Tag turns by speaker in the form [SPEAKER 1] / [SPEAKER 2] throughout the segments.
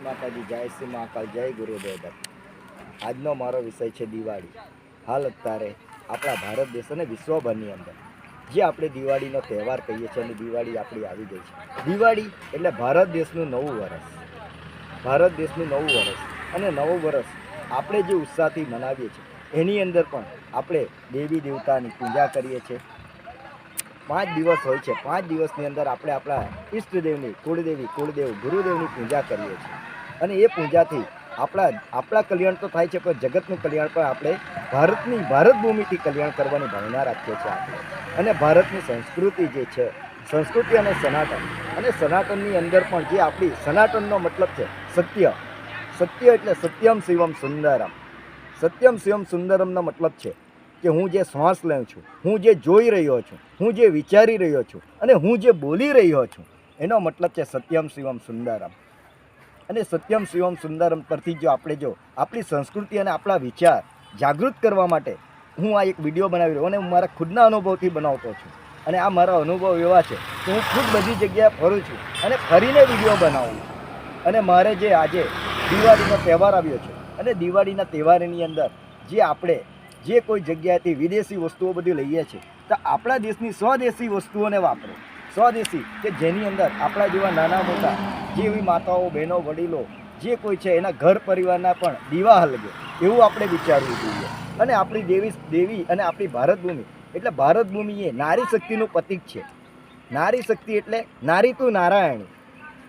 [SPEAKER 1] માતાજી, જય શ્રી મહાકાલ, જય ગુરુદેવ દત્ત. આજનો મારો વિષય છે દિવાળી. હાલ અત્યારે આપણા ભારત દેશ અને વિશ્વભરની અંદર જે આપણે દિવાળીનો તહેવાર કહીએ છીએ અને દિવાળી આપણી આવી ગઈ છે. દિવાળી એટલે ભારત દેશનું નવું વર્ષ. ભારત દેશનું નવું વર્ષ અને નવું વર્ષ આપણે જે ઉત્સાહથી મનાવીએ છીએ એની અંદર પણ આપણે દેવી દેવતાની પૂજા કરીએ છીએ. 5 દિવસ હોય છે. 5 દિવસની અંદર આપણે આપણા ઈષ્ટદેવની કુળદેવી કુળદેવ ગુરુદેવની પૂજા કરીએ છીએ અને એ પૂજાથી આપણા કલ્યાણ તો થાય છે, પણ જગતનું કલ્યાણ પણ આપણે ભારત ભૂમિથી કલ્યાણ કરવાની ભાવના રાખીએ છીએ આપણે. અને ભારતની સંસ્કૃતિ જે છે, સંસ્કૃતિ અને સનાતનની અંદર પણ જે આપણી સનાતનનો મતલબ છે સત્ય. સત્ય એટલે સત્યમ શિવમ સુંદરમ. સત્યમ શિવમ સુંદરમનો મતલબ છે કે હું જે શ્વાસ લઉં છું, હું જે જોઈ રહ્યો છું, હું જે વિચારી રહ્યો છું અને હું જે બોલી રહ્યો છું, એનો મતલબ છે સત્યમ શિવમ સુંદરમ. અને સત્યમ શિવમ સુંદરમ પરથી જો આપણી સંસ્કૃતિ અને આપણા વિચાર જાગૃત કરવા માટે હું આ એક વિડીયો બનાવી રહ્યો અને હું મારા ખુદના અનુભવથી બનાવતો છું. અને આ મારા અનુભવ એવા છે કે હું ખુદ બધી જગ્યાએ ફરું છું અને ફરીને વિડીયો બનાવું છું. અને મારે જે આજે દિવાળીનો તહેવાર આવ્યો છે અને દિવાળીના તહેવારની અંદર જે કોઈ જગ્યાએથી વિદેશી વસ્તુઓ બધી લઈએ છીએ, તો આપણા દેશની સ્વદેશી વસ્તુઓને વાપરો. સ્વદેશી કે જેની અંદર આપણા જેવા નાના મોટા જેવી માતાઓ, બહેનો, વડીલો જે કોઈ છે એના ઘર પરિવારના પણ દીવા હલગે એવું આપણે વિચારવું જોઈએ. અને આપણી દેવી અને આપણી ભારત ભૂમિ એટલે ભારત ભૂમિ એ નારી શક્તિનું પ્રતીક છે. નારી શક્તિ એટલે નારી તું નારાયણી.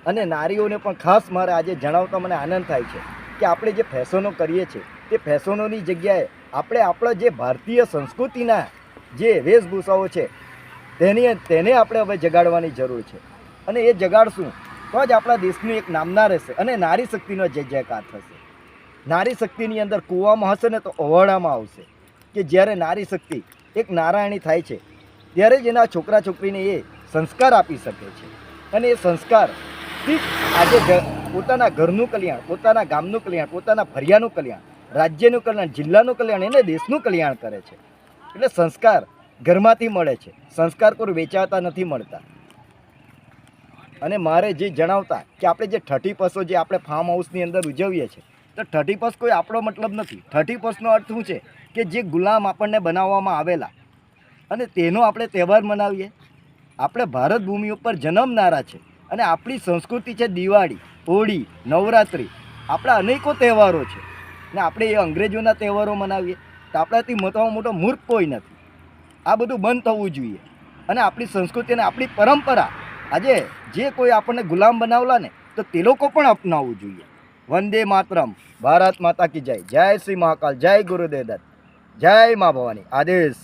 [SPEAKER 1] અને નારીઓને પણ ખાસ મારે આજે જણાવતા મને આનંદ થાય છે કે આપણે જે ફેશનો કરીએ છીએ તે ફેશનોની જગ્યાએ આપણે આપણા જે ભારતીય સંસ્કૃતિના જે વેશભૂષાઓ છે તેને આપણે હવે જગાડવાની જરૂર છે. અને એ જગાડશું તો જ આપણા દેશનું એક નામના રહેશે અને નારી શક્તિનો જય જયકાર થશે. નારી શક્તિની અંદર કૂવામાં હશે ને તો ઓવાળામાં આવશે. કે જ્યારે નારી શક્તિ એક નારાયણી થાય છે ત્યારે જ એના છોકરા છોકરીને એ સંસ્કાર આપી શકે છે. અને એ સંસ્કારથી આજે પોતાના ઘરનું કલ્યાણ, પોતાના ગામનું કલ્યાણ, પોતાના ફરિયાનું કલ્યાણ, રાજ્યનું કલ્યાણ, જિલ્લાનું કલ્યાણ એને દેશનું કલ્યાણ કરે છે. એટલે સંસ્કાર ઘરમાંથી મળે છે. સંસ્કાર કોઈ વેચાતા નથી મળતા. અને મારે જે જણાવતા કે આપણે જે 31 જે આપણે ફાર્મ હાઉસની અંદર ઉજવીએ છીએ, તો 31 કોઈ આપણો મતલબ નથી. 31નો અર્થ શું છે કે જે ગુલામ આપણને બનાવવામાં આવેલા અને તેનો આપણે તહેવાર મનાવીએ. આપણે ભારત ભૂમિ ઉપર જન્મનારા છે અને આપણી સંસ્કૃતિ છે દિવાળી, હોળી, નવરાત્રિ, આપણા અનેકો તહેવારો છે ને આપણે એ અંગ્રેજોના તહેવારો મનાવીએ તો આપણાથી મોટો મૂર્ખ કોઈ નથી. આ બધું બંધ થવું જોઈએ. અને આપણી સંસ્કૃતિ અને આપણી પરંપરા આજે જે કોઈ આપણને ગુલામ બનાવલા ને તો તે લોકો પણ અપનાવવું જોઈએ. વંદે માતરમ. ભારત માતા કી જય. જય શ્રી મહાકાલ, જય ગુરુદેવ દત્ત, જય મા ભવાની. આદેશ.